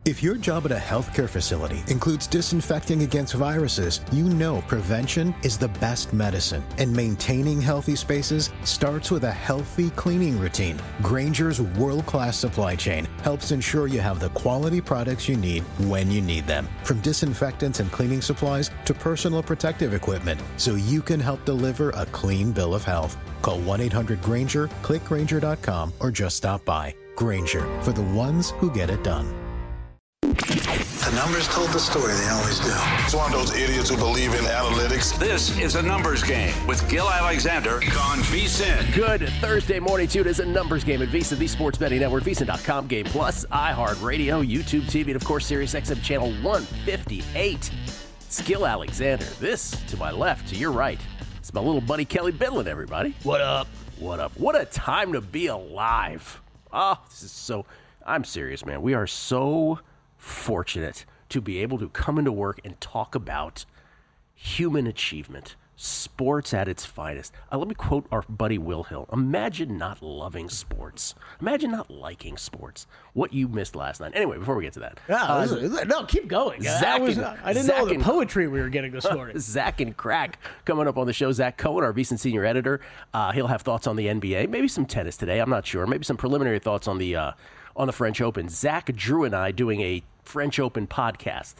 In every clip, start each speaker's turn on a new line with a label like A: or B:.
A: If your job at a healthcare facility includes disinfecting against viruses, you know prevention is the best medicine. And maintaining healthy spaces starts with a healthy cleaning routine. Grainger's world-class supply chain helps ensure you have the quality products you need when you need them. From disinfectants and cleaning supplies to personal protective equipment, so you can help deliver a clean bill of health. Call 1-800-GRAINGER, click Grainger.com, or just stop by. Grainger, for the ones who get it done.
B: The numbers told the story, they always do.
C: It's one of those idiots who believe in analytics.
D: This is a numbers game with Gill Alexander on VSiN.
E: Good Thursday morning to you. It is a numbers game at VSiN, the Sports Betting Network, VSiN.com, Game Plus, iHeartRadio, YouTube TV, and of course, Sirius XM Channel 158. It's Gill Alexander. This to my left, to your right. It's my little buddy Kelley Bydlon, everybody.
F: What up?
E: What up? What a time to be alive. Oh, this is so... I'm serious, man. We are so fortunate to be able to come into work and talk about human achievement, sports at its finest. Let me quote our buddy Will Hill. Imagine not loving sports. Imagine not liking sports. What you missed last night. Anyway, before we get to that.
F: No, keep going. I didn't know the poetry we were getting this morning.
E: Zach and Crack coming up on the show. Zach Cohen, our VSiN Senior Editor. He'll have thoughts on the NBA. Maybe some tennis today. I'm not sure. Maybe some preliminary thoughts on the French Open. Zach, Drew, and I doing a French Open podcast.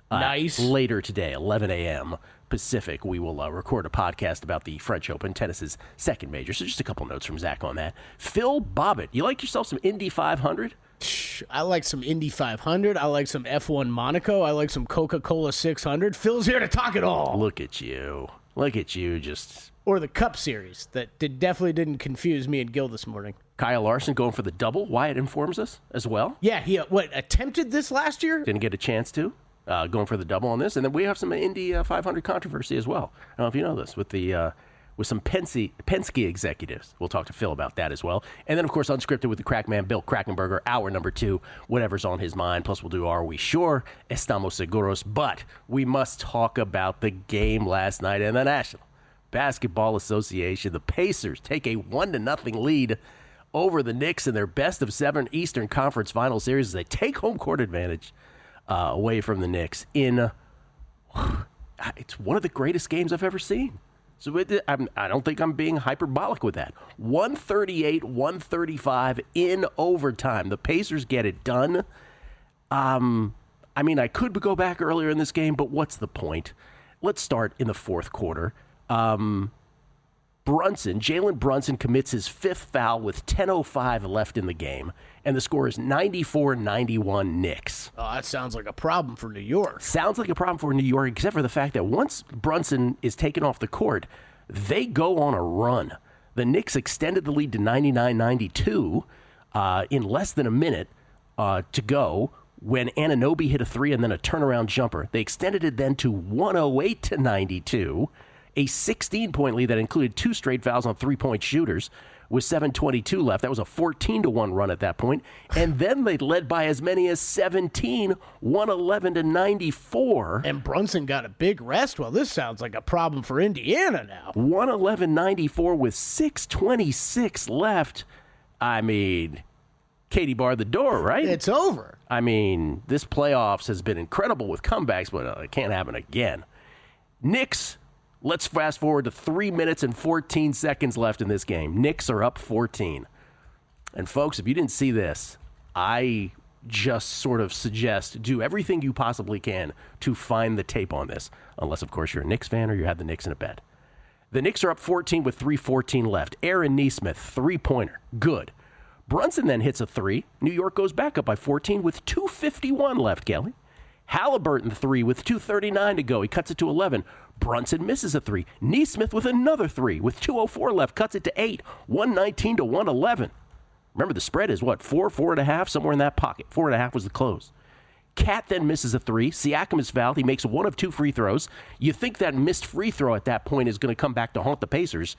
F: Nice.
E: Later today, 11 a.m. Pacific, we will record a podcast about the French Open, tennis's second major. So just a couple notes from Zach on that. Phil Bobbitt, you like yourself some Indy 500?
F: I like some Indy 500. I like some F1 Monaco. I like some Coca-Cola 600. Phil's here to talk it all.
E: Look at you. Look at you just...
F: Or the Cup Series. That definitely didn't confuse me and Gill this morning.
E: Kyle Larson going for the double. Wyatt informs us as well.
F: Yeah, he attempted this last year?
E: Didn't get a chance to. Going for the double on this. And then we have some Indy 500 controversy as well. I don't know if you know this, with some Penske executives. We'll talk to Phil about that as well. And then, of course, Unscripted with the Crackman, Bill Krackenberger, hour number 2, whatever's on his mind. Plus, we'll do Are We Sure? Estamos Seguros. But we must talk about the game last night in the National Basketball Association. The Pacers take a 1-0 lead over the Knicks in their best-of-7 Eastern Conference Final Series as they take home court advantage away from the Knicks in it's one of the greatest games I've ever seen. So I don't think I'm being hyperbolic with that. 138-135 in overtime. The Pacers get it done. I could go back earlier in this game, but what's the point? Let's start in the fourth quarter. Jalen Brunson commits his 5th foul with 10:05 left in the game, and the score is 94-91 Knicks.
F: Oh, that sounds like a problem for New York.
E: Sounds like a problem for New York, except for the fact that once Brunson is taken off the court, they go on a run. The Knicks extended the lead to 99-92 in less than a minute to go when Anunoby hit a 3 and then a turnaround jumper. They extended it then to 108-92. A 16-point lead that included 2 straight fouls on 3-point shooters with 7:22 left. That was a 14-1 run at that point. And then they led by as many as 17, 111-94.
F: And Brunson got a big rest. Well, this sounds like a problem for Indiana now.
E: 111-94 with 6:26 left. Katie barred the door, right?
F: It's over.
E: This playoffs has been incredible with comebacks, but it can't happen again. Knicks... Let's fast forward to 3 minutes and 14 seconds left in this game. Knicks are up 14. And folks, if you didn't see this, I just sort of suggest do everything you possibly can to find the tape on this. Unless, of course, you're a Knicks fan or you have the Knicks in a bet. The Knicks are up 14 with 3:14 left. Aaron Nesmith, 3-pointer. Good. Brunson then hits a 3. New York goes back up by 14 with 2:51 left, Kelley. Halliburton 3 with 2:39 to go. He cuts it to 11. Brunson misses a 3. Nesmith with another 3 with 2:04 left. Cuts it to 8. 119-111. Remember, the spread is what? 4.5, somewhere in that pocket. 4.5 was the close. Cat then misses a 3. Siakam is fouled. He makes 1 of 2 free throws. You think that missed free throw at that point is going to come back to haunt the Pacers,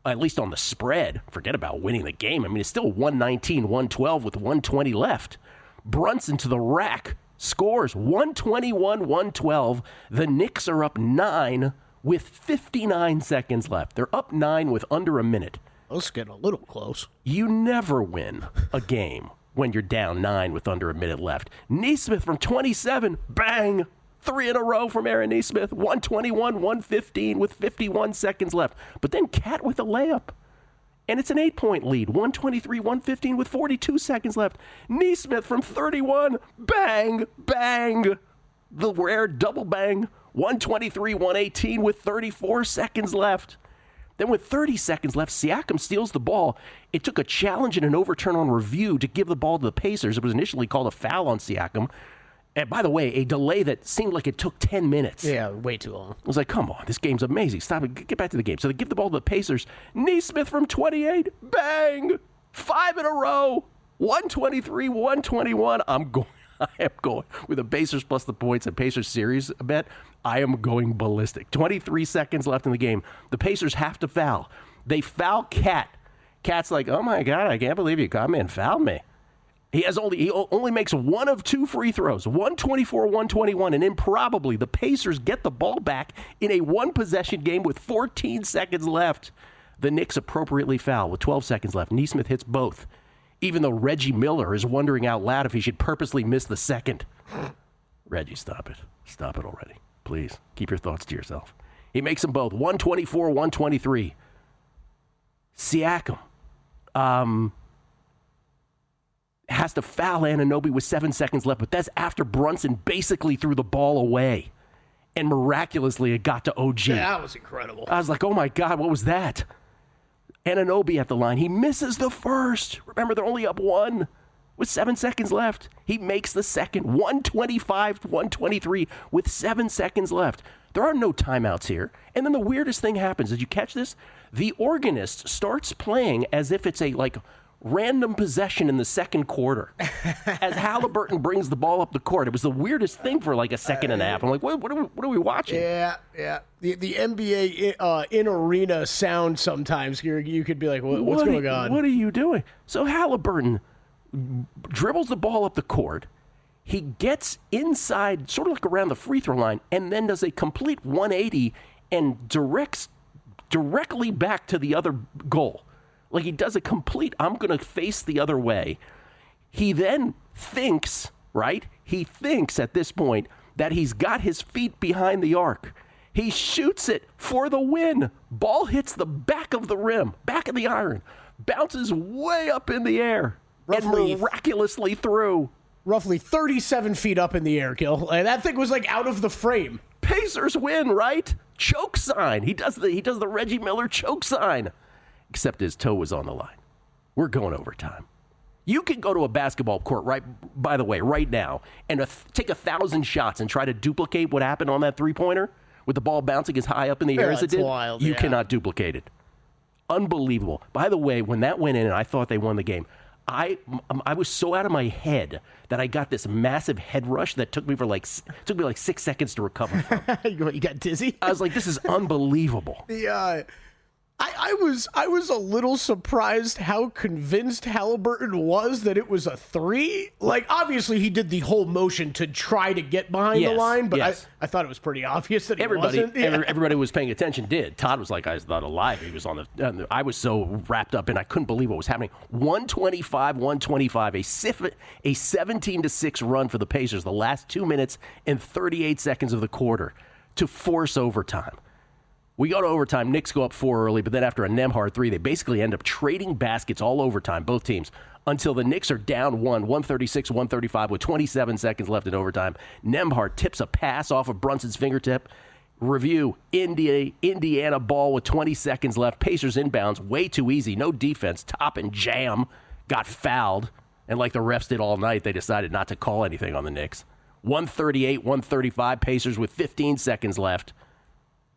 E: at least on the spread. Forget about winning the game. It's still 119-112 with 120 left. Brunson to the rack. Scores 121-112. The Knicks are up 9 with 59 seconds left. They're up 9 with under a minute.
F: Let's get a little close.
E: You never win a game when you're down 9 with under a minute left. Neesmith from 27, bang! 3 in a row from Aaron Neesmith. 121, 115 with 51 seconds left. But then Cat with a layup. And it's an 8-point lead. 123, 115 with 42 seconds left. Neesmith from 31, bang, bang. The rare double bang. 123, 118 with 34 seconds left. Then with 30 seconds left, Siakam steals the ball. It took a challenge and an overturn on review to give the ball to the Pacers. It was initially called a foul on Siakam. And by the way, a delay that seemed like it took 10 minutes.
F: Yeah, way too long.
E: I was like, come on, this game's amazing. Stop it. Get back to the game. So they give the ball to the Pacers. Neesmith from 28. Bang! 5 in a row. 123, 121. I am going with the Pacers plus the points and Pacers series bet. I am going ballistic. 23 seconds left in the game. The Pacers have to foul. They foul Cat. Cat's like, oh my God, I can't believe you got me and fouled me. He only makes 1 of 2 free throws, 124, 121, and improbably the Pacers get the ball back in a 1-possession game with 14 seconds left. The Knicks appropriately foul with 12 seconds left. Neesmith hits both, even though Reggie Miller is wondering out loud if he should purposely miss the second. Reggie, stop it. Stop it already. Please, keep your thoughts to yourself. He makes them both, 124, 123. Siakam has to foul Anunoby with 7 seconds left, but that's after Brunson basically threw the ball away. And miraculously, it got to OG.
F: Yeah, that was incredible.
E: I was like, oh my God, what was that? Anunoby at the line. He misses the first. Remember, they're only up 1 with 7 seconds left. He makes the second, 125 to 123 with 7 seconds left. There are no timeouts here. And then the weirdest thing happens. Did you catch this? The organist starts playing as if it's a, random possession in the second quarter as Halliburton brings the ball up the court. It was the weirdest thing for a second and a half. I'm like, what are we watching?
F: Yeah. The NBA in-arena sound sometimes, you could be like, what's going on?
E: What are you doing? So Halliburton dribbles the ball up the court. He gets inside, sort of around the free throw line, and then does a complete 180 and directly back to the other goal. He does a complete, I'm going to face the other way. He then thinks, right? He thinks at this point that he's got his feet behind the arc. He shoots it for the win. Ball hits the back of the rim, back of the iron, bounces way up in the air, and miraculously through.
F: Roughly 37 feet up in the air, Gill. And that thing was out of the frame.
E: Pacers win, right? Choke sign. He does the Reggie Miller choke sign. Except his toe was on the line. We're going overtime. You can go to a basketball court, right now, and take 1,000 shots and try to duplicate what happened on that three-pointer with the ball bouncing as high up in the air as it did.
F: Wild,
E: you cannot duplicate it. Unbelievable. By the way, when that went in and I thought they won the game, I was so out of my head that I got this massive head rush that took me 6 seconds to recover from.
F: You got dizzy?
E: I was like, this is unbelievable.
F: I was a little surprised how convinced Halliburton was that it was a 3. Obviously he did the whole motion to try to get behind the line, but I thought it was pretty obvious that wasn't.
E: Everybody who was paying attention did. Todd was like, I was not alive. He was on the. I was so wrapped up, and I couldn't believe what was happening. 125, 125, a 17-6 run for the Pacers. The last 2 minutes and 38 seconds of the quarter to force overtime. We go to overtime. Knicks go up 4 early, but then after a Nembhard 3, they basically end up trading baskets all overtime, both teams, until the Knicks are down 136, 135 with 27 seconds left in overtime. Nembhard tips a pass off of Brunson's fingertip. Review, Indiana ball with 20 seconds left. Pacers inbounds, way too easy, no defense. Top and Jam got fouled, and like the refs did all night, they decided not to call anything on the Knicks. 138, 135, Pacers with 15 seconds left.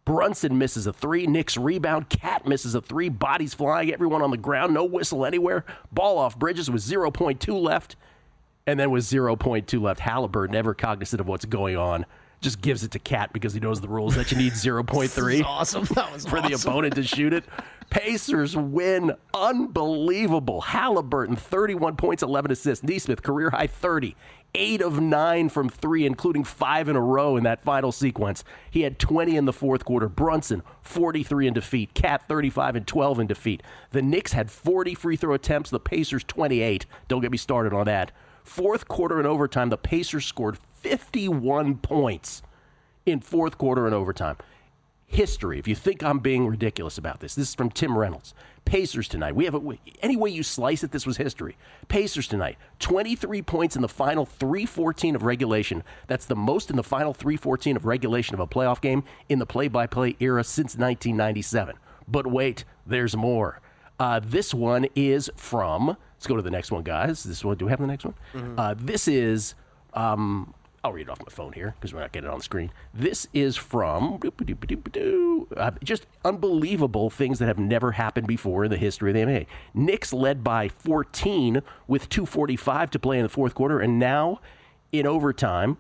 E: Brunson misses a 3. Knicks rebound. Cat misses a 3. Bodies flying. Everyone on the ground. No whistle anywhere. Ball off Bridges with 0.2 left. And then with 0.2 left, Halliburton, never cognizant of what's going on, just gives it to Cat because he knows the rules that you need 0.3.
F: Awesome. That was
E: for the opponent to shoot it. Pacers win. Unbelievable. Halliburton, 31 points, 11 assists. Neesmith, career high 30. 8 of 9 from 3, including 5 in a row in that final sequence. He had 20 in the fourth quarter. Brunson, 43 in defeat. Cat, 35 and 12 in defeat. The Knicks had 40 free throw attempts. The Pacers, 28. Don't get me started on that. Fourth quarter and overtime, the Pacers scored 51 points in fourth quarter and overtime. History, if you think I'm being ridiculous about this is from Tim Reynolds. Pacers tonight. Any way you slice it, this was history. Pacers tonight, 23 points in the final 3:14 of regulation. That's the most in the final 3:14 of regulation of a playoff game in the play-by-play era since 1997. But wait, there's more. This one is from, let's go to the next one, guys. This one, do we have the next one? Mm-hmm. This is, I'll read it off my phone here because we're not getting it on the screen. This is from just unbelievable things that have never happened before in the history of the NBA. Knicks led by 14 with 2:45 to play in the fourth quarter, and now in overtime,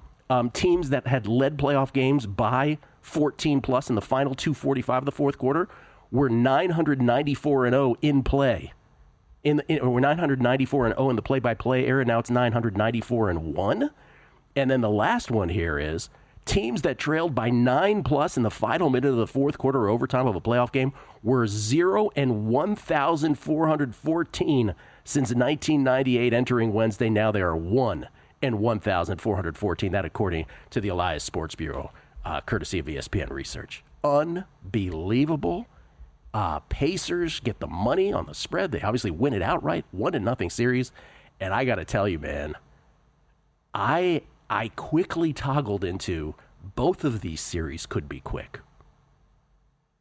E: teams that had led playoff games by 14 plus in the final 2:45 of the fourth quarter were 994-0 in play. We're 994-0 in the play-by-play era. Now it's 994-1. And then the last one here is teams that trailed by 9 plus in the final minute of the fourth quarter or overtime of a playoff game were 0 and 1,414 since 1998 entering Wednesday. Now they are 1 and 1,414. That according to the Elias Sports Bureau, courtesy of ESPN Research. Unbelievable. Pacers get the money on the spread. They obviously win it outright, 1-0 series. And I got to tell you, man, I quickly toggled into both of these series could be quick.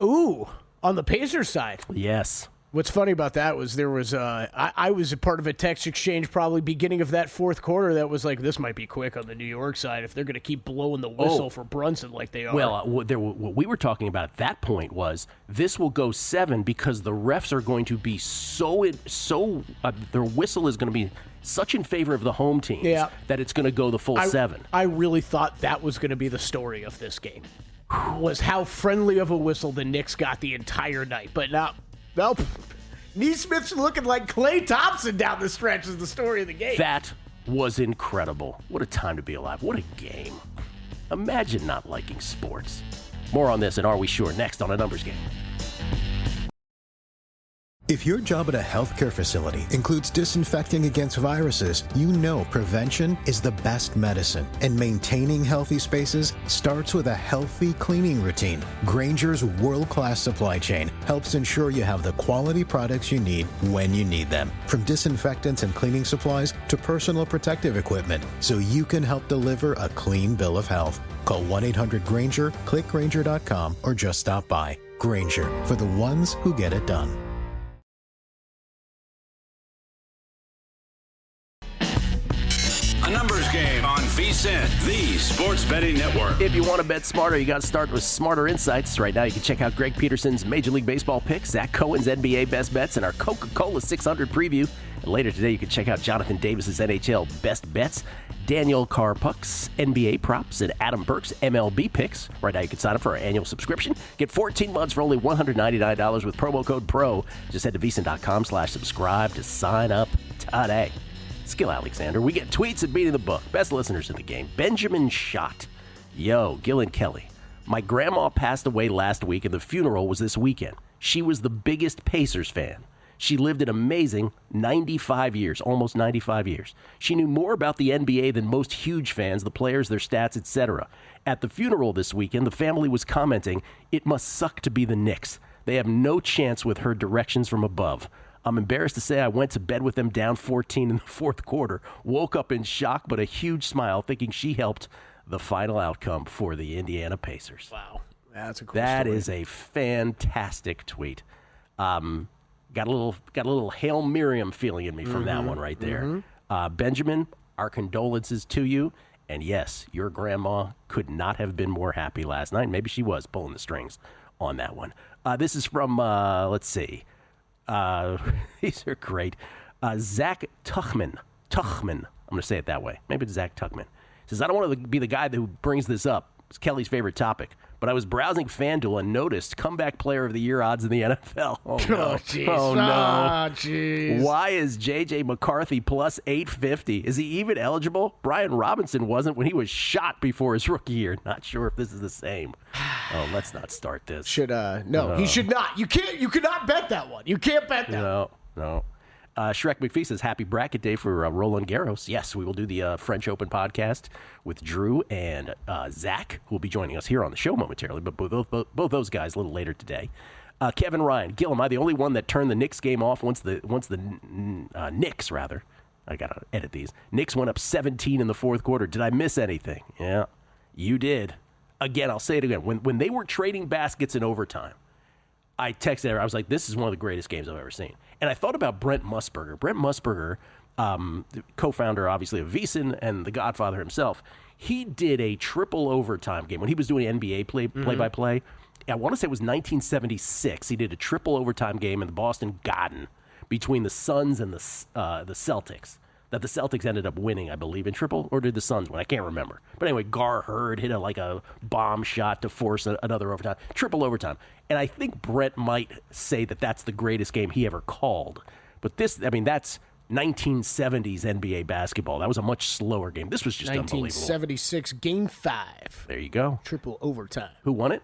F: Ooh, on the Pacers side.
E: Yes.
F: What's funny about that was there was I was a part of a text exchange probably beginning of that fourth quarter that was like, this might be quick on the New York side if they're going to keep blowing the whistle for Brunson like they are.
E: Well, what we were talking about at that point was this will go 7 because the refs are going to be their whistle is going to be such in favor of the home teams that it's going to go the full 7.
F: I really thought that was going to be the story of this game, was how friendly of a whistle the Knicks got the entire night. But now, nope. Neesmith's looking like Klay Thompson down the stretch is the story of the game.
E: That was incredible. What a time to be alive. What a game. Imagine not liking sports. More on this and Are We Sure next on A Numbers Game.
A: If your job at a healthcare facility includes disinfecting against viruses, you know prevention is the best medicine. And maintaining healthy spaces starts with a healthy cleaning routine. Grainger's world-class supply chain helps ensure you have the quality products you need when you need them. From disinfectants and cleaning supplies to personal protective equipment, so you can help deliver a clean bill of health. Call 1-800-GRAINGER, click Grainger.com, or just stop by. Grainger, for the ones who get it done.
D: A Numbers Game on VSiN, the sports betting network.
E: If you want to bet smarter, you got to start with Smarter Insights. Right now, you can check out Greg Peterson's Major League Baseball picks, Zach Cohen's NBA Best Bets, and our Coca-Cola 600 preview. And later today, you can check out Jonathan Davis's NHL Best Bets, Daniel Carpuck's NBA props, and Adam Burke's MLB picks. Right now, you can sign up for our annual subscription. Get 14 months for only $199 with promo code PRO. Just head to VSiN.com/subscribe to sign up today. Gill Alexander. We get tweets at Beating the Book. Best listeners in the game. Benjamin Schott. Yo, Gill and Kelley. My grandma passed away last week and the funeral was this weekend. She was the biggest Pacers fan. She lived an amazing 95 years, almost 95 years. She knew more about the NBA than most huge fans, the players, their stats, etc. At the funeral this weekend, the family was commenting, "It must suck to be the Knicks. They have no chance with her directions from above. I'm embarrassed to say I went to bed with them down 14 in the fourth quarter. Woke up in shock, but a huge smile, thinking she helped the final outcome for the Indiana Pacers."
F: Wow. That's a cool
E: That
F: story.
E: is a fantastic tweet. Got a little Hail Miriam feeling in me from that one right there. Benjamin, our condolences to you. And yes, your grandma could not have been more happy last night. Maybe she was pulling the strings on that one. This is from, let's see. These are great. Zach Tuchman. I'm going to say it that way. Maybe it's Zach Tuchman. Says, I don't want to be the guy who brings this up. It's Kelly's favorite topic. but I was browsing FanDuel and noticed comeback player of the year odds in the NFL. Oh, no.
F: Geez.
E: Oh, no.
F: Geez.
E: Why is J.J. McCarthy plus 850? Is he even eligible? Brian Robinson wasn't when he was shot before his rookie year. Not sure if this is the same. Oh, let's not start this.
F: No, he should not. You cannot bet that one. You can't bet that.
E: No. Shrek McPhee says, happy bracket day for Roland Garros. Yes, we will do the French Open podcast with Drew and Zach, who will be joining us here on the show momentarily, but both those guys a little later today. Kevin Ryan, Gill, am I the only one that turned the Knicks game off once the Knicks, rather? I got to edit these. Knicks went up 17 in the fourth quarter. Did I miss anything? Yeah, you did. Again, I'll say it again. When they were trading baskets in overtime, I texted her. I was like, this is one of the greatest games I've ever seen. And I thought about Brent Musburger. Brent Musburger, the co-founder, obviously, of VSiN and the Godfather himself, he did a triple overtime game. When he was doing NBA play-by-play, I want to say it was 1976. He did a triple overtime game in the Boston Garden between the Suns and the Celtics. That the Celtics ended up winning, I believe, in triple, or did the Suns win? I can't remember. But anyway, Gar Hurd hit a bomb shot to force another overtime, triple overtime. And I think Brett might say that that's the greatest game he ever called. But that's 1970s NBA basketball. That was a much slower game. This was just
F: 1976, Game 5.
E: There you go.
F: Triple overtime.
E: Who won it?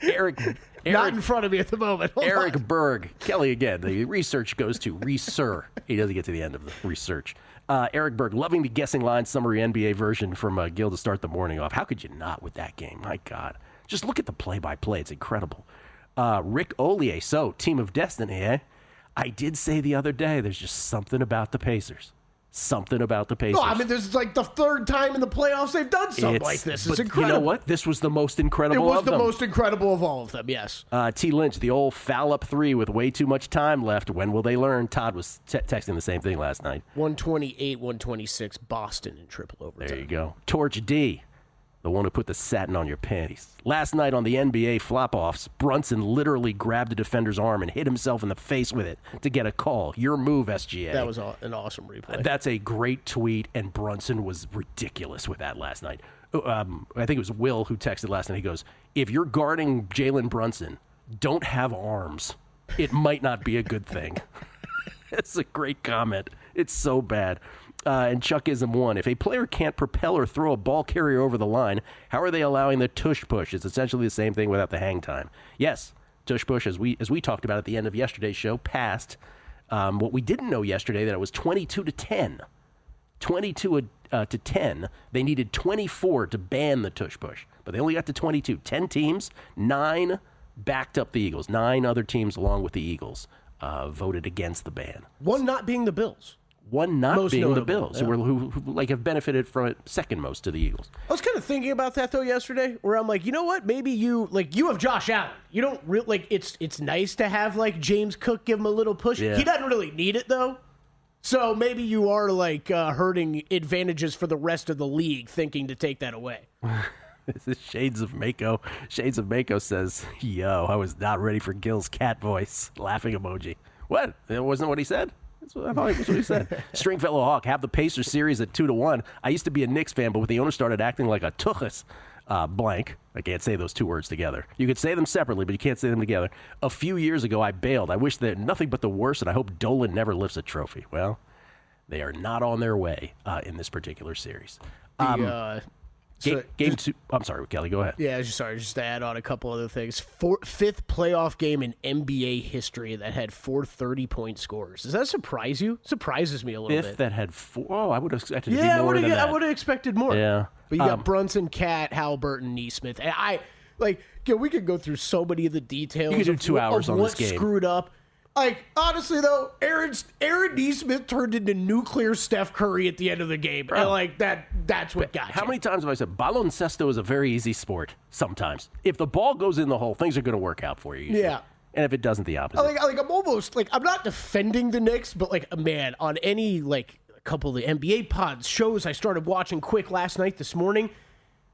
E: Eric.
F: Not in front of me at the moment.
E: Eric Berg. Kelley again. The research goes to Reser. He doesn't get to the end of the research. Eric Berg, loving the guessing line summary NBA version from Gill to start the morning off. How could you not with that game? My God. Just look at the play-by-play. It's incredible. Rick Ollier. So, Team of Destiny, eh? I did say the other day, there's just something about the Pacers. Something about the Pacers.
F: No, I mean, this is like the third time in the playoffs they've done something like this. It's incredible.
E: You know what? This was the most incredible of them.
F: It was the most incredible of all of them, yes.
E: T. Lynch, the old foul-up three with way too much time left. When will they learn? Todd was texting the same thing last night.
F: 128-126, Boston in triple overtime.
E: There you go. Torch D, the one who put the satin on your panties. Last night on the NBA flop-offs, Brunson literally grabbed a defender's arm and hit hhimself in the face with it to get a call. Your move, SGA.
F: That was an awesome replay.
E: That's a great tweet, and Brunson was ridiculous with that last night. I think it was Will who texted last night. He goes, if you're guarding Jalen Brunson, don't have arms. It might not be a good thing. It's a great comment. It's so bad. And Chuckism 1, if a player can't propel or throw a ball carrier over the line, how are they allowing the tush push? It's essentially the same thing without the hang time. Yes, tush push, as we talked about at the end of yesterday's show, passed. What we didn't know yesterday, that it was 22-10. 22-10. They needed 24 to ban the tush push, but they only got to 22. 10 teams, 9 backed up the Eagles. 9 other teams along with the Eagles voted against the ban.
F: One not being the Bills.
E: One not
F: most
E: being
F: notable,
E: the Bills,
F: yeah.
E: who have benefited from it second most to the Eagles.
F: I was kind of thinking about that though yesterday, where I'm like, you know what? Maybe you have Josh Allen. You don't really it's nice to have James Cook give him a little push.
E: Yeah.
F: He doesn't really need it though. So maybe you are hurting advantages for the rest of the league, thinking to take that away.
E: This is Shades of Mako. Shades of Mako says, "Yo, I was not ready for Gill's cat voice." Laughing emoji. What? That wasn't what he said. I thought that's what he said. Stringfellow Hawk, have the Pacers series at 2-1. I used to be a Knicks fan, but when the owner started acting like a tuchus, blank, I can't say those two words together. You could say them separately, but you can't say them together. A few years ago, I bailed. I wish they're nothing but the worst, and I hope Dolan never lifts a trophy. Well, they are not on their way in this particular series. Game 2. I'm sorry, Kelley, go ahead.
F: Yeah, just to add on a couple other things. Fifth playoff game in NBA history that had 4 30-point scores. Does that surprise you? Surprises me a little bit.
E: Fifth that had 4. Oh, I would have expected to be more than that.
F: I would have expected more.
E: Yeah.
F: But you got Brunson, Cat, Halliburton, Neesmith. And we could go through so many of the details.
E: You could do 2 hours on this game.
F: What screwed up. Honestly, though, Aaron Neesmith turned into nuclear Steph Curry at the end of the game.
E: Bro.
F: And, that's what got you.
E: How many times have I said, baloncesto is a very easy sport sometimes. If the ball goes in the hole, things are going to work out for you. Usually.
F: Yeah.
E: And if it doesn't, the opposite.
F: I'm almost, I'm not defending the Knicks, but, man, on any, a couple of the NBA pods, shows I started watching quick last night, this morning,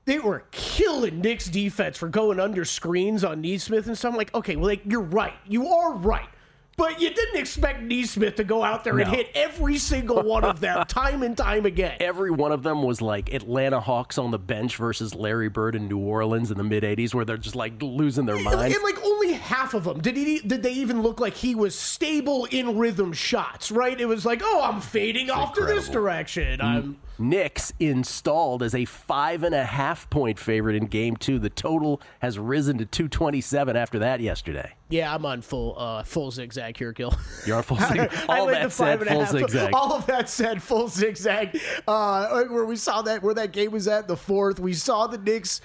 F: they were killing Knicks defense for going under screens on Neesmith and stuff. I'm like, okay, well, you're right. You are right. But you didn't expect Neesmith to go out there and hit every single one of them time and time again.
E: Every one of them was like Atlanta Hawks on the bench versus Larry Bird in New Orleans in the mid-'80s, where they're just like losing their minds.
F: And like only half of them did they even look like he was stable in rhythm shots, right? It was like, I'm fading off to this direction.
E: Knicks installed as a 5.5-point favorite in Game 2. The total has risen to 227 after that yesterday.
F: Yeah, I'm on full zigzag here, Gill.
E: You're on full zigzag. All that said, full zigzag.
F: All of that said, full zigzag. Where we saw where that game was at in the fourth, we saw the Knicks.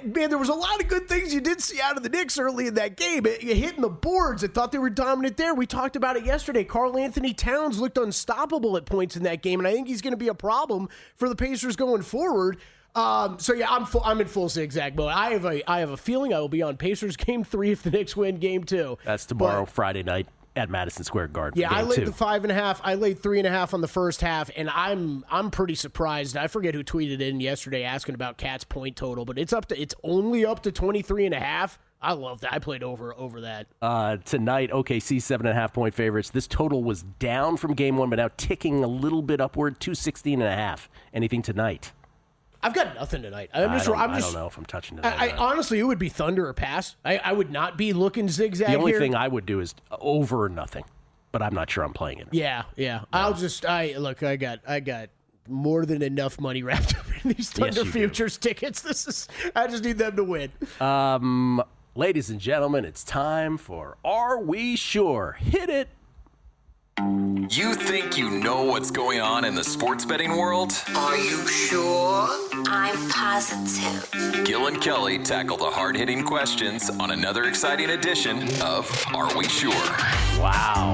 F: Man, there was a lot of good things you did see out of the Knicks early in that game. Hitting the boards, I thought they were dominant there. We talked about it yesterday. Karl Anthony Towns looked unstoppable at points in that game, and I think he's going to be a problem for the Pacers going forward. I'm in full zigzag mode. I have a feeling I will be on Pacers Game 3 if the Knicks win Game 2.
E: That's tomorrow, Friday night at Madison Square Garden.
F: Yeah, I laid the 5.5. I laid 3.5 on the first half, and I'm pretty surprised. I forget who tweeted in yesterday asking about Cat's point total, but it's only up to 23.5. I love that. I played over that.
E: Tonight, OKC 7.5-point favorites. This total was down from Game 1, but now ticking a little bit upward, 216.5. Anything tonight?
F: I've got nothing tonight. I
E: don't know if I'm touching tonight.
F: Honestly, it would be Thunder or pass. I would not be looking zigzag.
E: The only thing I would do is over or nothing, but I'm not sure I'm playing it.
F: Yeah. No. I got more than enough money wrapped up in these Thunder futures tickets. I just need them to win.
E: Ladies and gentlemen, it's time for Are We Sure? Hit it.
G: You think you know what's going on in the sports betting world?
B: Are you sure?
H: I'm positive.
G: Gill and Kelley tackle the hard-hitting questions on another exciting edition of Are We Sure?
E: Wow.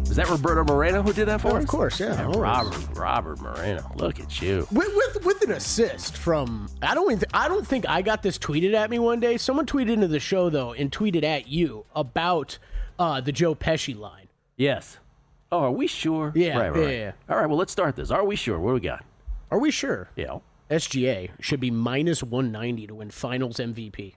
E: Is that Roberto Moreno who did that for us?
F: Of course, yeah.
E: Robert Moreno. Look at you.
F: With an assist from, I don't think I got this tweeted at me one day. Someone tweeted into the show, though, and tweeted at you about the Joe Pesci line.
E: Yes. Oh, are we sure?
F: Yeah.
E: Right.
F: Yeah.
E: All right, well, let's start this. Are we sure? What do we got?
F: Are we sure?
E: Yeah.
F: SGA should be minus 190 to win Finals MVP.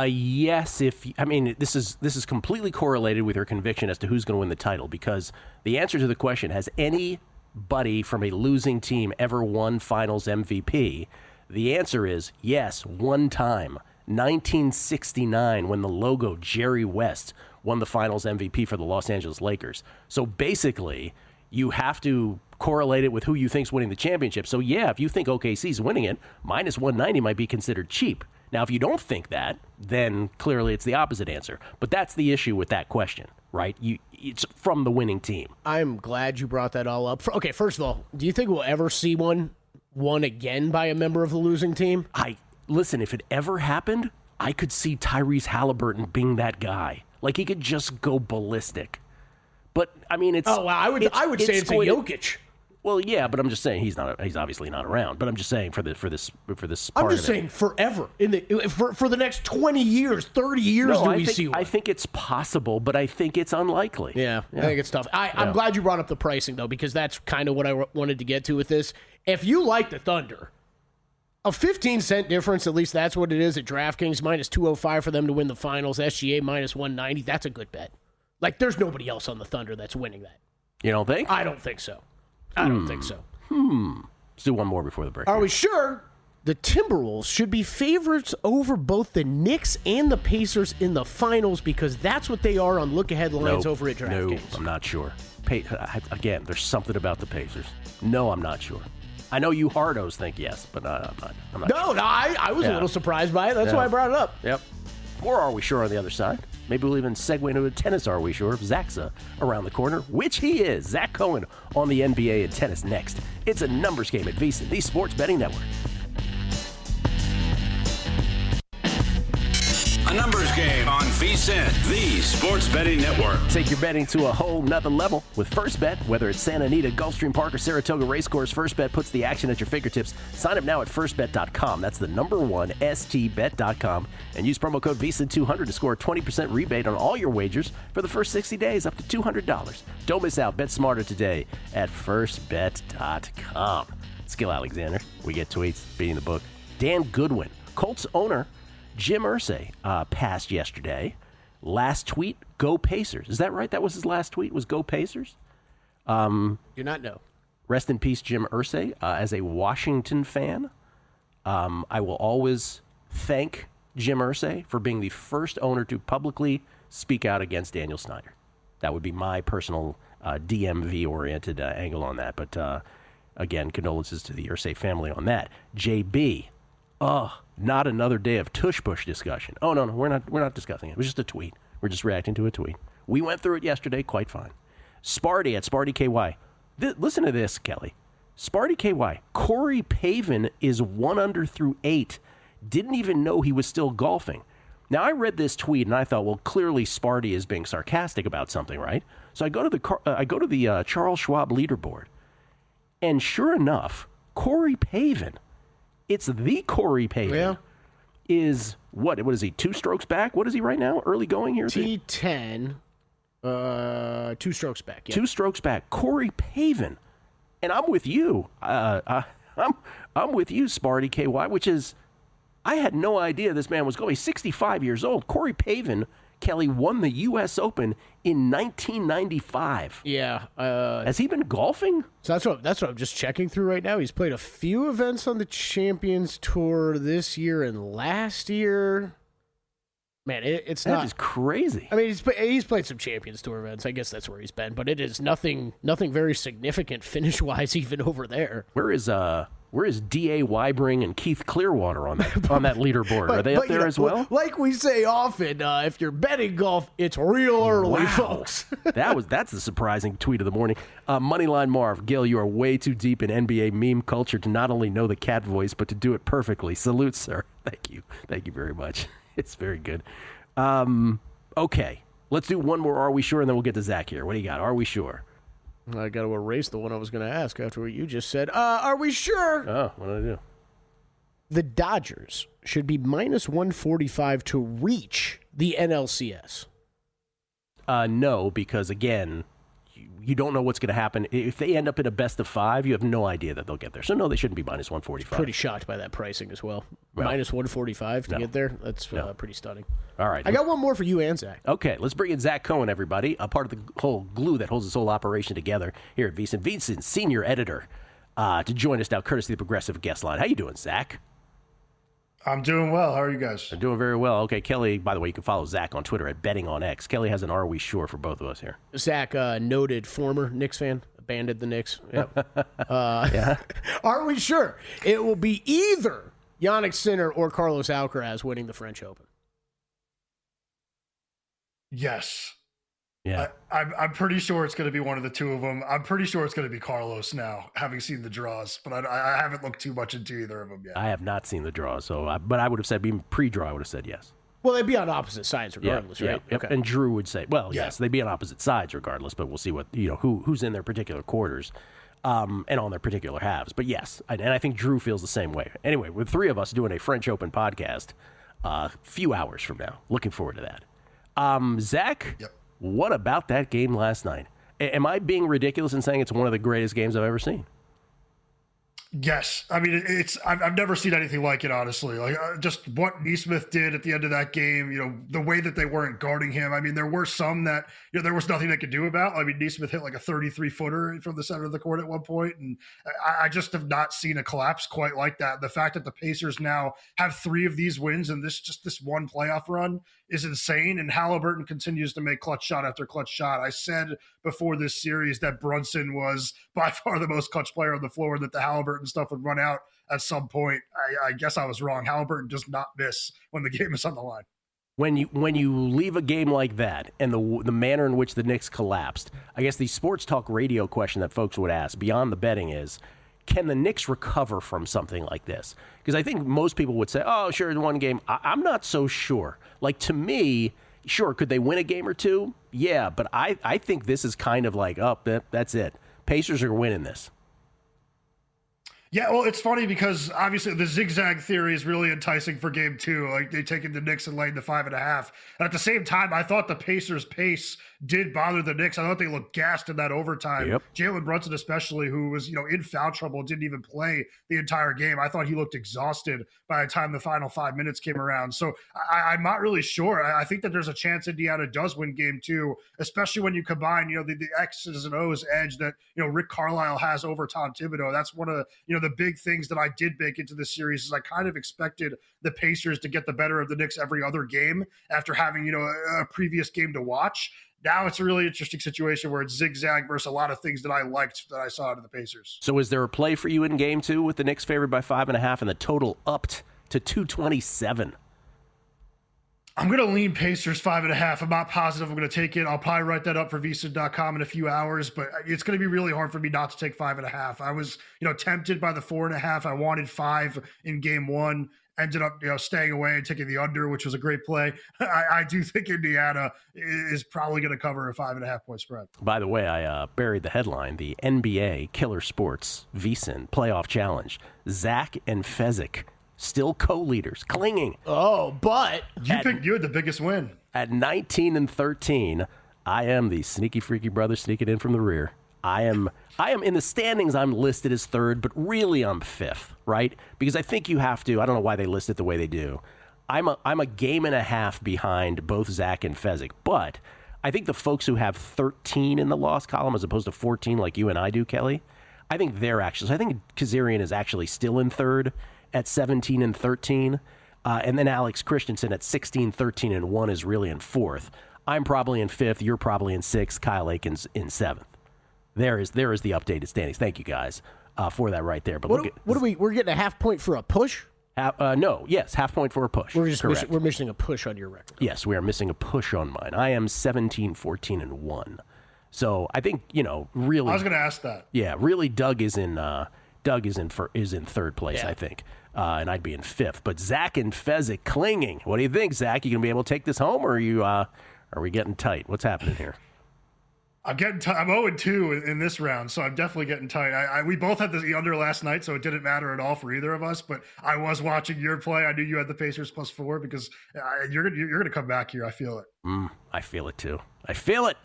E: Yes. This is completely correlated with your conviction as to who's going to win the title, because the answer to the question, has anybody from a losing team ever won Finals MVP? The answer is yes, one time. 1969, when the logo Jerry West won the Finals MVP for the Los Angeles Lakers. So basically, you have to correlate it with who you think's winning the championship. So yeah, if you think OKC's winning it, minus 190 might be considered cheap. Now, if you don't think that, then clearly it's the opposite answer. But that's the issue with that question, right? It's from the winning team.
F: I'm glad you brought that all up. Okay, first of all, do you think we'll ever see one won again by a member of the losing team?
E: Listen, if it ever happened, I could see Tyrese Halliburton being that guy. Like, he could just go ballistic. But I mean, it's.
F: Oh, well, I would say it's a Jokic.
E: Well, yeah, but I'm just saying he's obviously not around. But I'm just saying for this part.
F: I'm just saying forever for the next 20 years, 30 years. See one?
E: I think it's possible, but I think it's unlikely.
F: Yeah. I think it's tough. I'm glad you brought up the pricing though, because that's kind of what I wanted to get to with this. If you like the Thunder, a 15-cent difference, at least that's what it is at DraftKings, minus 205 for them to win the Finals. SGA minus 190. That's a good bet. Like, there's nobody else on the Thunder that's winning that.
E: You don't think?
F: I don't think so. Let's
E: do one more before the break.
F: Are we sure? The Timberwolves should be favorites over both the Knicks and the Pacers in the Finals, because that's what they are on look-ahead lines over at DraftKings.
E: No, I'm not sure. Again, there's something about the Pacers. No, I'm not sure. I know you hardos think yes, but I'm not sure.
F: I was a little surprised by it. That's why I brought it up.
E: Yep. Or are we sure on the other side? Maybe we'll even segue into a tennis, are we sure, if Zach's around the corner, which he is. Zach Cohen on the NBA and tennis next. It's a numbers game at VSiN, the Sports Betting Network.
D: A numbers game on VSiN, the Sports Betting Network.
E: Take your betting to a whole nother level with First Bet. Whether it's Santa Anita, Gulfstream Park, or Saratoga Racecourse, First Bet puts the action at your fingertips. Sign up now at firstbet.com. That's the number one, stbet.com. And use promo code VSiN200 to score a 20% rebate on all your wagers for the first 60 days, up to $200. Don't miss out. Bet smarter today at firstbet.com. Skill Alexander. We get tweets. Beating the book. Dan Goodwin, Colts owner, Jim Irsay passed yesterday. last tweet, go Pacers. Is that right? That was his last tweet, was go Pacers?
F: Do not know.
E: Rest in peace, Jim Irsay. As a Washington fan, I will always thank Jim Irsay for being the first owner to publicly speak out against Daniel Snyder. That would be my personal DMV-oriented angle on that. But again, condolences to the Irsay family on that. JB, not another day of tush-push discussion. Oh, no, we're not discussing it. It was just a tweet. We're just reacting to a tweet. We went through it yesterday quite fine. Sparty at Sparty KY. Listen to this, Kelley. Sparty KY. Corey Pavin is 1 under through 8. Didn't even know he was still golfing. Now, I read this tweet and I thought, well, clearly Sparty is being sarcastic about something, right? So I go to the Charles Schwab leaderboard, and sure enough, Corey Pavin, it's the Corey Pavin, is what is he? 2 strokes back? What is he right now? Early going here?
F: T10. 2 strokes back. Yeah.
E: 2 strokes back. Corey Pavin, and I'm with you. I'm with you, Sparty KY, which is, I had no idea this man was going. He's 65 years old. Corey Pavin, Kelley, won the U.S. Open in 1995.
F: Yeah.
E: Has he been golfing?
F: So that's what I'm just checking through right now. He's played a few events on the Champions Tour this year and last year. Man, it's not.
E: That is crazy.
F: I mean, he's played some Champions Tour events. I guess that's where he's been, but it is nothing very significant finish-wise even over there.
E: Where is D.A. Weibring and Keith Clearwater on that leaderboard? Are they up there as well?
F: Like we say often, if you're betting golf, it's real early, folks.
E: That's the surprising tweet of the morning. Moneyline Marv, Gill, you are way too deep in NBA meme culture to not only know the cat voice, but to do it perfectly. Salute, sir. Thank you very much. It's very good. Okay, let's do one more Are We Sure, and then we'll get to Zach here. What do you got? Are we sure?
F: I got to erase the one I was going to ask after what you just said. Are we sure?
E: Oh, what did I do?
F: The Dodgers should be minus 145 to reach the NLCS.
E: No, because, again, you don't know what's going to happen. If they end up in a best of 5, you have no idea that they'll get there. So, no, they shouldn't be minus 145.
F: Pretty shocked by that pricing as well. Minus 145 to get there? That's pretty stunning.
E: All right.
F: I got one more for you and Zach.
E: Okay, let's bring in Zach Cohen, everybody, a part of the whole glue that holds this whole operation together here at VSiN Senior Editor, to join us now, courtesy of the Progressive Guest Line. How you doing, Zach?
I: I'm doing well. How are you guys?
E: I'm doing very well. Okay, Kelley, by the way, you can follow Zach on Twitter at BettingOnX. Kelley has an Are We Sure for both of us here.
F: Zach, noted former Knicks fan, abandoned the Knicks. Yep.
E: Yeah.
F: Are we sure it will be either Yannick Sinner or Carlos Alcaraz winning the French Open?
I: Yes.
E: Yeah.
I: I'm pretty sure it's going to be one of the two of them. I'm pretty sure it's going to be Carlos now, having seen the draws, but I haven't looked too much into either of them yet.
E: I have not seen the draws, but I would have said, even pre-draw, I would have said yes.
F: Well, they'd be on opposite sides regardless, right?
E: Yeah. Okay. And Drew would say, well, yes, they'd be on opposite sides regardless, but we'll see what, who's in their particular quarters and on their particular halves. But yes, and I think Drew feels the same way. Anyway, with 3 of us doing a French Open podcast a few hours from now, looking forward to that. Zach?
I: Yep.
E: What about that game last night? Am I being ridiculous in saying it's one of the greatest games I've ever seen?
I: Yes. I mean, I've never seen anything like it, honestly. Like, just what Neesmith did at the end of that game, the way that they weren't guarding him. I mean, there were some that, there was nothing they could do about. I mean, Neesmith hit like a 33-footer from the center of the court at one point, and I just have not seen a collapse quite like that. The fact that the Pacers now have 3 of these wins and this one playoff run is insane, and Halliburton continues to make clutch shot after clutch shot. I said before this series that Brunson was by far the most clutch player on the floor, that the Halliburton stuff would run out at some point. I guess I was wrong. Halliburton does not miss when the game is on the line.
E: When you leave a game like that and the manner in which the Knicks collapsed, I guess the sports talk radio question that folks would ask beyond the betting is, can the Knicks recover from something like this? Because I think most people would say, oh, sure, it's one game. I'm not so sure. Like, to me, sure, could they win a game or two? Yeah, but I think this is kind of like, that's it. Pacers are winning this.
I: Yeah, well, it's funny because obviously the zigzag theory is really enticing for game 2. Like they taking the Knicks and laying the 5.5. And at the same time, I thought the Pacers' pace did bother the Knicks. I thought they looked gassed in that overtime.
E: Yep.
I: Jalen Brunson, especially, who was in foul trouble, didn't even play the entire game. I thought he looked exhausted by the time the final 5 minutes came around. So I'm not really sure. I think that there's a chance Indiana does win game 2, especially when you combine the X's and O's edge that Rick Carlisle has over Tom Thibodeau. That's one of the big things that I did bake into this series is I kind of expected the Pacers to get the better of the Knicks every other game after having, a previous game to watch. Now it's a really interesting situation where it's zigzag versus a lot of things that I liked that I saw out of the Pacers.
E: So is there a play for you in game 2 with the Knicks favored by 5.5 and the total upped to 227?
I: I'm going to lean Pacers 5.5. I'm not positive I'm going to take it. I'll probably write that up for VSiN.com in a few hours, but it's going to be really hard for me not to take 5.5. I was, tempted by the 4.5. I wanted 5 in game 1. Ended up, staying away and taking the under, which was a great play. I do think Indiana is probably going to cover a 5.5-point spread.
E: By the way, I buried the headline: the NBA Killer Sports VSiN Playoff Challenge. Zach and Fezzik still co-leaders, clinging.
F: Oh, but
I: you had the biggest win
E: at 19-13. I am the sneaky freaky brother sneaking in from the rear. I am in the standings. I'm listed as 3rd, but really I'm 5th, right? Because I think you have to. I don't know why they list it the way they do. I'm a game and a half behind both Zach and Fezzik, but I think the folks who have 13 in the loss column as opposed to 14 like you and I do, Kelley, I think they're actually. So I think Kazarian is actually still in 3rd at 17-13, and then Alex Christensen at 16-13-1 is really in 4th. I'm probably in 5th. You're probably in 6th. Kyle Aiken's in 7th. There is the updated standings. Thank you guys for that right there. But
F: we're getting a half point for a push?
E: Half point for a push.
F: We're missing a push on your record.
E: Yes, we are missing a push on mine. I am 17-14-1. So I think really.
I: I was going to ask that.
E: Yeah, really. Doug is in 3rd place. Yeah. I think. And I'd be in 5th. But Zach and Fezzik clinging. What do you think, Zach? You gonna be able to take this home, or are we getting tight? What's happening here?
I: I'm getting tight. I'm 0-2 in this round, so I'm definitely getting tight. We both had the under last night, so it didn't matter at all for either of us. But I was watching your play. I knew you had the Pacers +4 because you're gonna come back here. I feel it.
E: I feel it too. I feel it.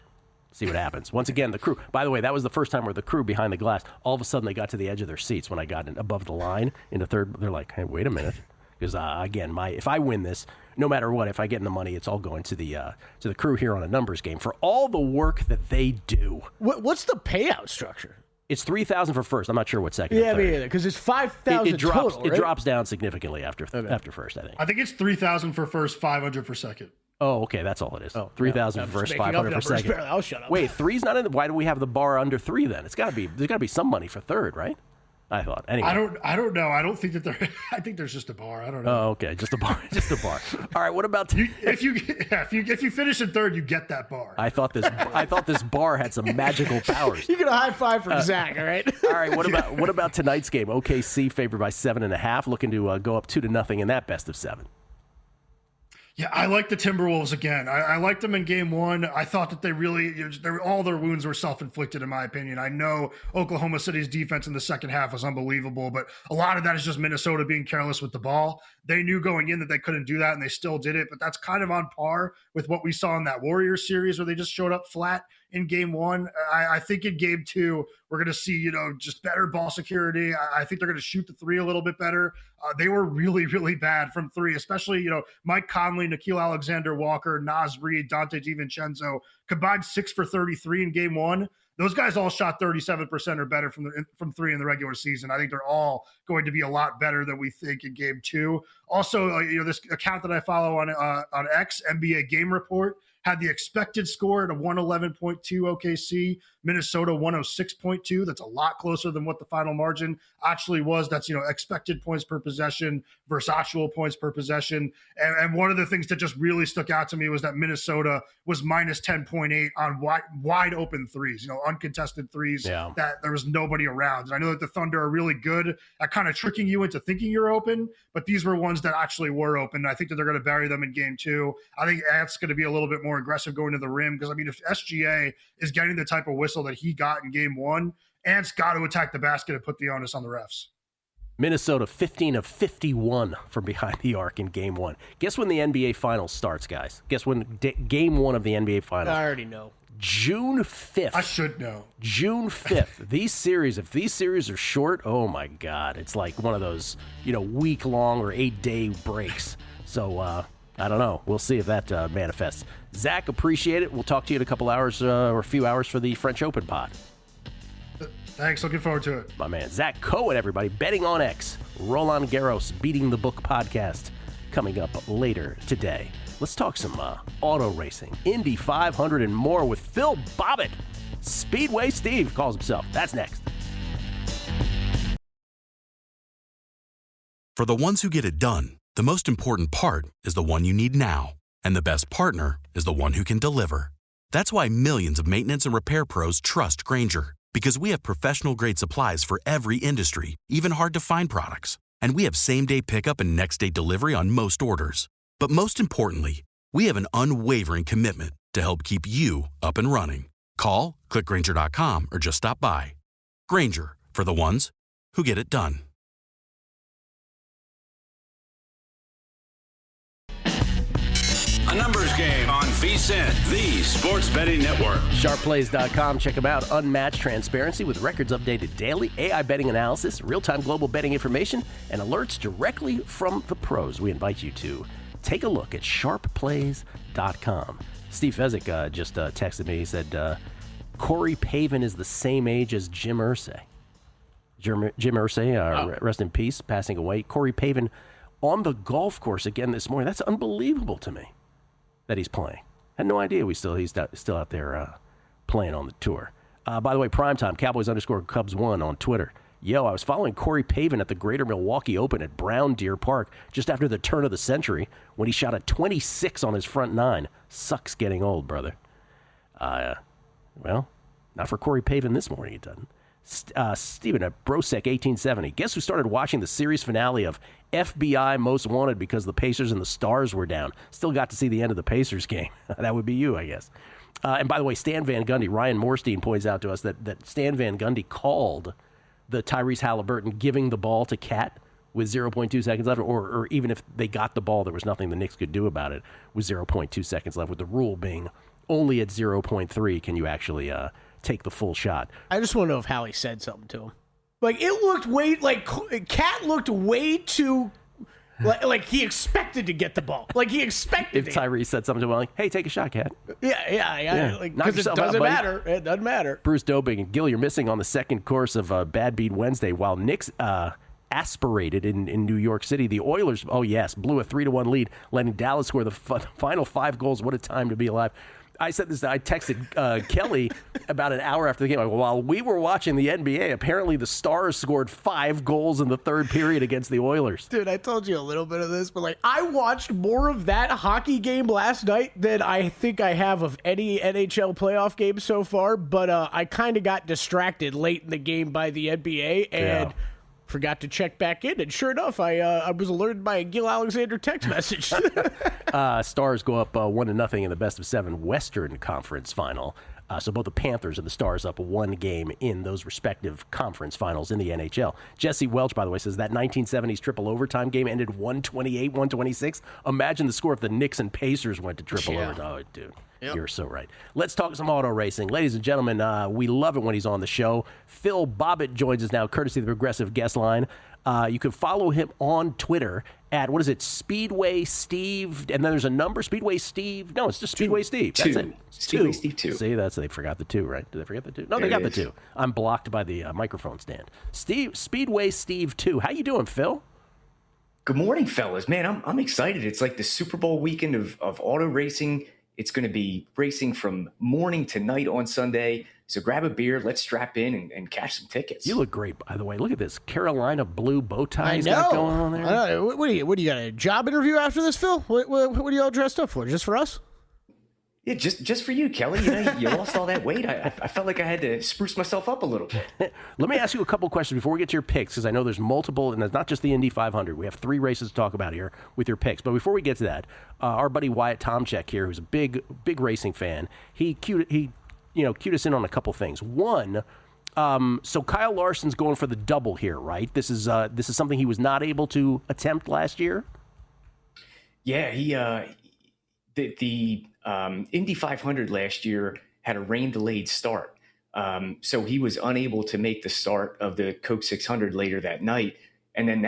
E: See what happens. Once again, the crew. By the way, that was the first time where the crew behind the glass, all of a sudden they got to the edge of their seats when I got above the line into 3rd. They're like, hey, wait a minute. Because, again, if I win this, no matter what, if I get in the money, it's all going to the crew here on a numbers game for all the work that they do.
F: What's the payout structure?
E: It's $3,000 for first. I'm not sure what second.
F: Yeah, me either. Because it's $5,000 total.
E: It drops down significantly after first. I think.
I: I think it's $3,000 for first, $500 for second.
E: Oh, okay, that's all it is. 3,000 for first, 500 for second.
F: I'll shut up.
E: Wait, 3's not in. Why do we have the bar under 3 then? There's got to be some money for 3rd, right? I thought. Anyway,
I: I don't know. I don't think that there. I think there's just a bar. I don't know.
E: Oh, okay, just a bar. Just a bar. All right. What about
I: if you finish in 3rd, you get that bar.
E: I thought this bar had some magical powers.
F: You get a high five from Zach. All right.
E: All right. What about tonight's game? OKC favored by 7.5, looking to go up 2-0 in that best of 7.
I: Yeah, I like the Timberwolves again. I liked them in game 1. I thought that they really, all their wounds were self-inflicted, in my opinion. I know Oklahoma City's defense in the second half was unbelievable, but a lot of that is just Minnesota being careless with the ball. They knew going in that they couldn't do that, and they still did it, but that's kind of on par with what we saw in that Warriors series where they just showed up flat in game 1. I think in game 2, we're going to see, just better ball security. I think they're going to shoot the 3 a little bit better. They were really, really bad from 3, especially, Mike Conley, Nickeil Alexander-Walker, Naz Reid, Dante DiVincenzo combined 6 for 33 in game 1. Those guys all shot 37% or better from 3 in the regular season. I think they're all going to be a lot better than we think in game 2. Also, this account that I follow on X, NBA Game Report, had the expected score at a 111.2 OKC, Minnesota 106.2. That's a lot closer than what the final margin actually was. That's, expected points per possession versus actual points per possession. And one of the things that just really stuck out to me was that Minnesota was minus 10.8 on wide open threes, uncontested threes that there was nobody around. And I know that the Thunder are really good at kind of tricking you into thinking you're open, but these were ones that actually were open. I think that they're going to bury them in game 2. I think Ant's going to be a little bit more aggressive going to the rim because, if SGA is getting the type of whistle that he got in game 1, Ant's got to attack the basket and put the onus on the refs.
E: Minnesota 15 of 51 from behind the arc in Game 1. Guess when the NBA Finals starts, guys? Guess when Game 1 of the NBA Finals?
F: I already know.
E: June 5th.
I: I should know.
E: June 5th. If these series are short, oh my God. It's like one of those, week-long or 8-day breaks. So, I don't know. We'll see if that manifests. Zach, appreciate it. We'll talk to you in a couple hours or a few hours for the French Open pod.
I: Thanks. Looking forward to it.
E: My man, Zach Cohen, everybody. Betting on X. Roland Garros Beating the Book podcast coming up later today. Let's talk some auto racing. Indy 500 and more with Phil Bobbitt. Speedway Steve calls himself. That's next.
J: For the ones who get it done, the most important part is the one you need now. And the best partner is the one who can deliver. That's why millions of maintenance and repair pros trust Grainger. Because we have professional-grade supplies for every industry, even hard-to-find products. And we have same-day pickup and next-day delivery on most orders. But most importantly, we have an unwavering commitment to help keep you up and running. Call, click Grainger.com, or just stop by. Grainger, for the ones who get it done.
D: A numbers game on VSiN, the sports betting network.
E: Sharpplays.com. Check them out. Unmatched transparency with records updated daily, AI betting analysis, real-time global betting information, and alerts directly from the pros. We invite you to take a look at sharpplays.com. Steve Fezzik just texted me. He said, Corey Pavin is the same age as Jim Irsay. Jim Irsay, rest in peace, passing away. Corey Pavin on the golf course again this morning. That's unbelievable to me that he's playing. Had no idea he's still out there playing on the tour. By the way, primetime, Cowboys_Cubs1 on Twitter. Yo, I was following Corey Pavin at the Greater Milwaukee Open at Brown Deer Park just after the turn of the century when he shot a 26 on his front nine. Sucks getting old, brother. Well, not for Corey Pavin this morning, it doesn't. Steven at Brosec 1870. Guess who started watching the series finale of FBI Most Wanted because the Pacers and the Stars were down? Still got to see the end of the Pacers game. That would be you, I guess. And by the way, Stan Van Gundy, Ryan Morstein points out to us that Stan Van Gundy called the Tyrese Halliburton giving the ball to Cat with 0.2 seconds left, or even if they got the ball, there was nothing the Knicks could do about it with 0.2 seconds left, with the rule being only at 0.3 can you actually take the full shot.
F: I just want to know if Hallie said something to him. Like, it looked Cat looked way too, like he expected to get the ball. Like, he expected
E: if Tyrese said something to him, like, hey, take a shot, Cat.
F: Yeah. Because it doesn't matter. It doesn't matter.
E: Bruce Dobing and Gill, you're missing on the second course of Bad Beat Wednesday, while Knicks aspirated in New York City. The Oilers, blew a 3-1 lead, letting Dallas score the final 5 goals. What a time to be alive. I said this. I texted Kelley about an hour after the game. While we were watching the NBA, apparently the Stars scored 5 goals in the third period against the Oilers.
F: Dude, I told you a little bit of this, but I watched more of that hockey game last night than I think I have of any NHL playoff game so far. But I kind of got distracted late in the game by the NBA and forgot to check back in. And sure enough, I was alerted by a Gill Alexander text message.
E: Stars go up 1-0 in the best-of-7 Western Conference Final. So both the Panthers and the Stars up 1 game in those respective conference finals in the NHL. Jesse Welch, by the way, says that 1970s triple overtime game ended 128-126. Imagine the score if the Knicks and Pacers went to triple overtime. Oh, dude. Yep. You're so right. Let's talk some auto racing. Ladies and gentlemen, we love it when he's on the show. Phil Bobbitt joins us now, courtesy of the Progressive Guest Line. You can follow him on Twitter at, Speedway Steve, and then there's a number, Speedway Steve. No, it's just Speedway Steve. That's it.
K: Speedway Steve 2.
E: See, they forgot the 2, right? Did they forget the 2? No, they got the 2. I'm blocked by the microphone stand. Speedway Steve 2. How you doing, Phil?
K: Good morning, fellas. Man, I'm excited. It's like the Super Bowl weekend of auto racing. It's going to be racing from morning to night on Sunday. So grab a beer, let's strap in and cash some tickets.
E: You look great, by the way. Look at this Carolina blue bow tie he's got going on there.
F: What do you got, a job interview after this, Phil? What are you all dressed up for? Just for us?
K: Yeah, just for you, Kelley. You lost all that weight. I felt like I had to spruce myself up a little bit.
E: Let me ask you a couple questions before we get to your picks, because I know there's multiple, and it's not just the Indy 500. We have 3 races to talk about here with your picks. But before we get to that, our buddy Wyatt Tomczyk here, who's a big racing fan, he cued us in on a couple things. One, So Kyle Larson's going for the double here, right? This is something he was not able to attempt last year.
K: Yeah, the Indy 500 last year had a rain-delayed start. So he was unable to make the start of the Coke 600 later that night. And then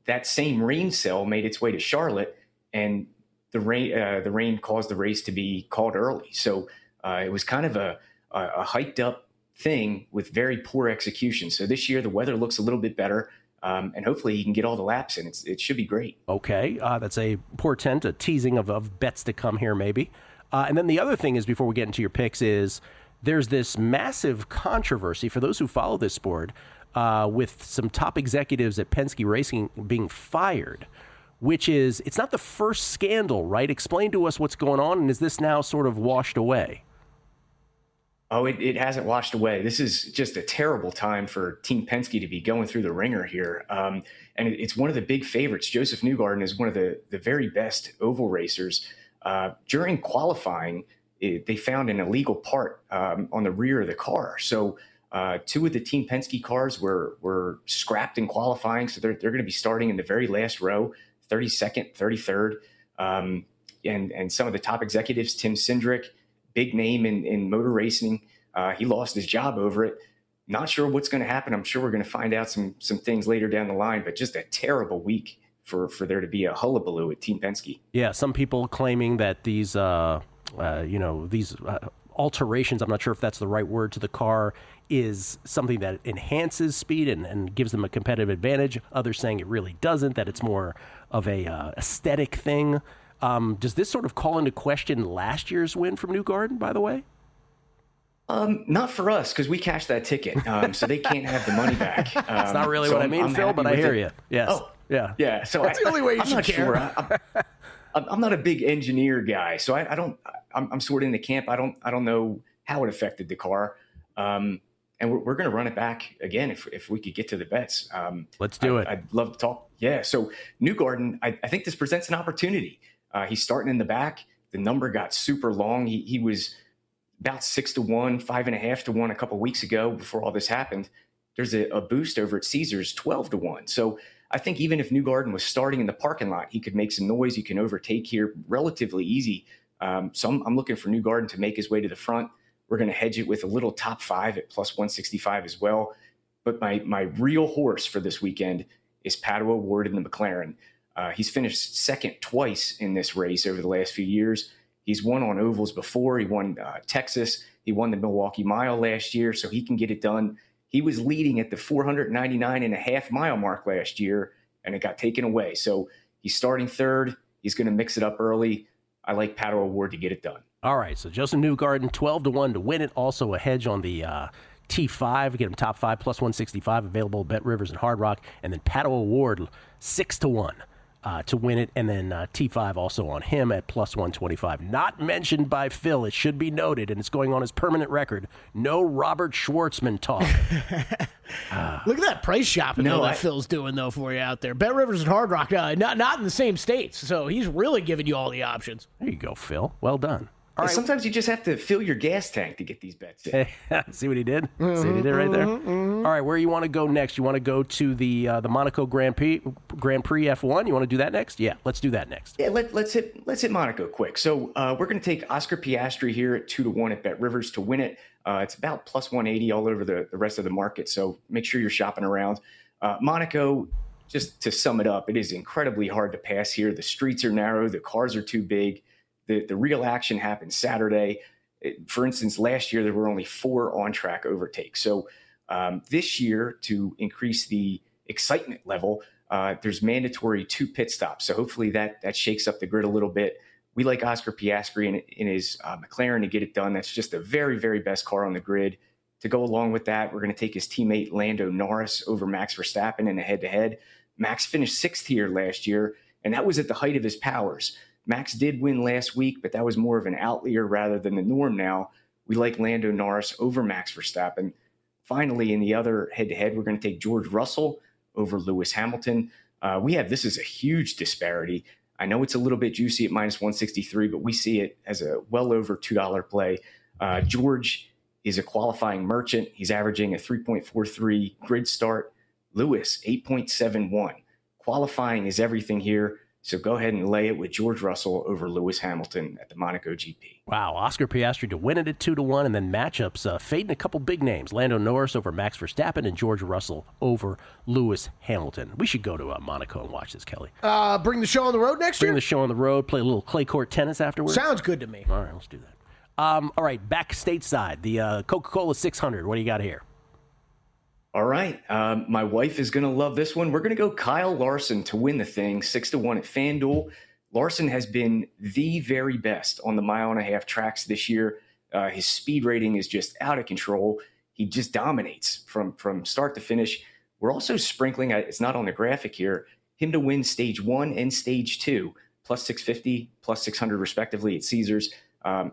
K: that same rain cell made its way to Charlotte, and the rain caused the race to be called early. So it was kind of a hyped up thing with very poor execution. So this year the weather looks a little bit better, and hopefully he can get all the laps in. It should be great. Okay,
E: that's a portent, a teasing of bets to come here maybe. And then the other thing is, before we get into your picks, is there's this massive controversy for those who follow this sport with some top executives at Penske Racing being fired, which is, it's not the first scandal, right? Explain to us what's going on, and is this now sort of washed away?
K: Oh, it hasn't washed away. This is just a terrible time for Team Penske to be going through the ringer here. And it's one of the big favorites. Joseph Newgarden is one of the very best oval racers. During qualifying, they found an illegal part on the rear of the car. So two of the Team Penske cars were scrapped in qualifying. So they're going to be starting in the very last row, 32nd, 33rd. And some of the top executives, Tim Cindric, big name in motor racing, he lost his job over it. Not sure what's going to happen. I'm sure we're going to find out some things later down the line, but just a terrible week for there to be a hullabaloo at Team Penske.
E: Yeah, some people claiming that these alterations, I'm not sure if that's the right word, to the car is something that enhances speed and gives them a competitive advantage. Others saying it really doesn't, that it's more of a aesthetic thing. Does this sort of call into question last year's win from Newgarden, by the way?
K: Not for us, because we cashed that ticket, so they can't have the money back.
E: It's not really what I mean, Phil, but I hear you. Yes.
K: Oh,
E: yeah.
K: Yeah. So
F: that's the only way you should care.
K: Sure. I'm not a big engineer guy, so I'm sort of in the camp. I don't know how it affected the car. And we're going to run it back again if we could get to the bets.
E: Let's do it.
K: I'd love to talk. Yeah. So Newgarden, I think this presents an opportunity. He's starting in the back. The number got super long. He was about 6-1, 5.5-1 a couple of weeks ago before all this happened. There's a boost over at Caesars, 12-1. So I think even if Newgarden was starting in the parking lot, he could make some noise. You can overtake here relatively easy. So I'm looking for Newgarden to make his way to the front. We're going to hedge it with a little top 5 at plus 165 as well. But my real horse for this weekend is Pato O'Ward in the McLaren. He's finished second twice in this race over the last few years. He's won on ovals before. He won Texas. He won the Milwaukee Mile last year, so he can get it done. He was leading at the 499.5 mile mark last year, and it got taken away. So he's starting third. He's going to mix it up early. I like Pato O'Ward to get it done.
E: All right, so Joseph Newgarden, 12-1 to win it. Also a hedge on the T5. Get him top 5 plus 165 available at Bet Rivers and Hard Rock. And then Pato O'Ward, 6-1. To win it, and then T5 also on him at plus 125. Not mentioned by Phil, it should be noted, and it's going on his permanent record. No Robert Schwartzman talk.
F: Look at that price shopping that Phil's doing, though, for you out there. Bet Rivers and Hard Rock, not in the same states, so he's really giving you all the options.
E: There you go, Phil. Well done.
K: All right. Sometimes you just have to fill your gas tank to get these bets in.
E: See what he did? See what he did right there? All right, where you want to go next? You want to go to the Monaco Grand Prix F1? You want to do that next? Yeah, let's do that next.
K: Yeah, let's hit Monaco quick. So we're going to take Oscar Piastri here at 2-1 at Bet Rivers to win it. It's about plus 180 all over the rest of the market, so make sure you're shopping around. Monaco, just to sum it up, it is incredibly hard to pass here. The streets are narrow. The cars are too big. The real action happened Saturday. For instance, last year there were only 4 on-track overtakes. So this year, to increase the excitement level, there's mandatory 2 pit stops. So hopefully that shakes up the grid a little bit. We like Oscar Piastri in his McLaren to get it done. That's just the very, very best car on the grid. To go along with that, we're going to take his teammate Lando Norris over Max Verstappen in a head-to-head. Max finished 6th here last year, and that was at the height of his powers. Max did win last week, but that was more of an outlier rather than the norm now. We like Lando Norris over Max Verstappen. Finally, in the other head-to-head, we're going to take George Russell over Lewis Hamilton. This is a huge disparity. I know it's a little bit juicy at minus 163, but we see it as a well over $2 play. George is a qualifying merchant. He's averaging a 3.43 grid start. Lewis, 8.71. Qualifying is everything here. So go ahead and lay it with George Russell over Lewis Hamilton at the Monaco GP.
E: Wow, Oscar Piastri to win it at 2-1, and then matchups fading a couple big names. Lando Norris over Max Verstappen and George Russell over Lewis Hamilton. We should go to Monaco and watch this, Kelley.
F: Bring the show on the road next year?
E: Bring the show on the road, play a little clay court tennis afterwards.
F: Sounds good to me.
E: All right, let's do that. All right, back stateside, the Coca-Cola 600. What do you got here?
K: All right. My wife is going to love this one. We're going to go Kyle Larson to win the thing, 6-1 at FanDuel. Larson has been the very best on the mile-and-a-half tracks this year. His speed rating is just out of control. He just dominates from start to finish. We're also sprinkling, it's not on the graphic here, him to win stage 1 and stage 2, plus 650, plus 600 respectively at Caesars.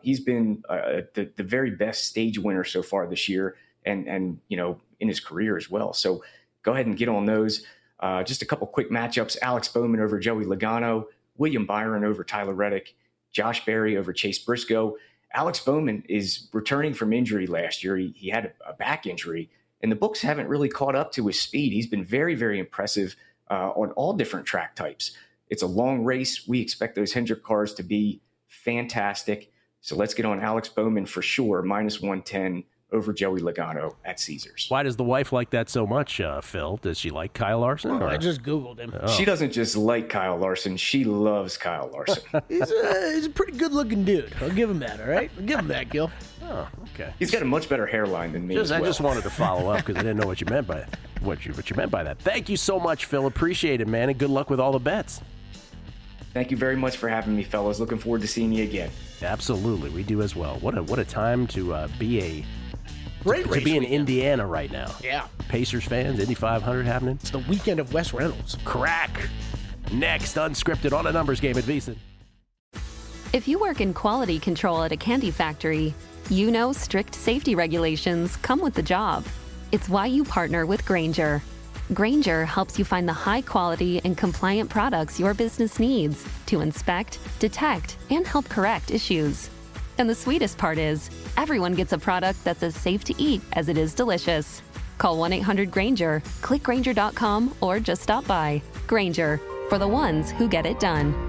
K: He's been the very best stage winner so far this year, and in his career as well. So go ahead and get on those. Just a couple quick matchups. Alex Bowman over Joey Logano, William Byron over Tyler Reddick, Josh Berry over Chase Briscoe. Alex Bowman is returning from injury last year. He had a back injury, and the books haven't really caught up to his speed. He's been very, very impressive on all different track types. It's a long race. We expect those Hendrick cars to be fantastic. So let's get on Alex Bowman for sure, minus 110 over Joey Logano at Caesars.
E: Why does the wife like that so much, Phil? Does she like Kyle Larson?
F: I just Googled him.
K: She doesn't just like Kyle Larson. She loves Kyle Larson.
F: He's a pretty good-looking dude. I'll give him that, all right? I'll give him that, Gill.
E: Oh, okay.
K: He's got a much better hairline than me as well.
E: I just wanted to follow up because I didn't know what you meant by what you meant by that. Thank you so much, Phil. Appreciate it, man, and good luck with all the bets.
K: Thank you very much for having me, fellas. Looking forward to seeing you again.
E: Absolutely. We do as well. What a time to be
F: to
E: be in Indiana right now.
F: Yeah.
E: Pacers fans, Indy 500 happening.
F: It's the weekend of Wes Reynolds.
E: Crack. Next, unscripted on a numbers game at VSiN.
L: If you work in quality control at a candy factory, you know strict safety regulations come with the job. It's why you partner with Grainger. Grainger helps you find the high quality and compliant products your business needs to inspect, detect, and help correct issues. And the sweetest part is, everyone gets a product that's as safe to eat as it is delicious. Call 1-800-GRAINGER, click Grainger.com, or just stop by. Grainger, for the ones who get it done.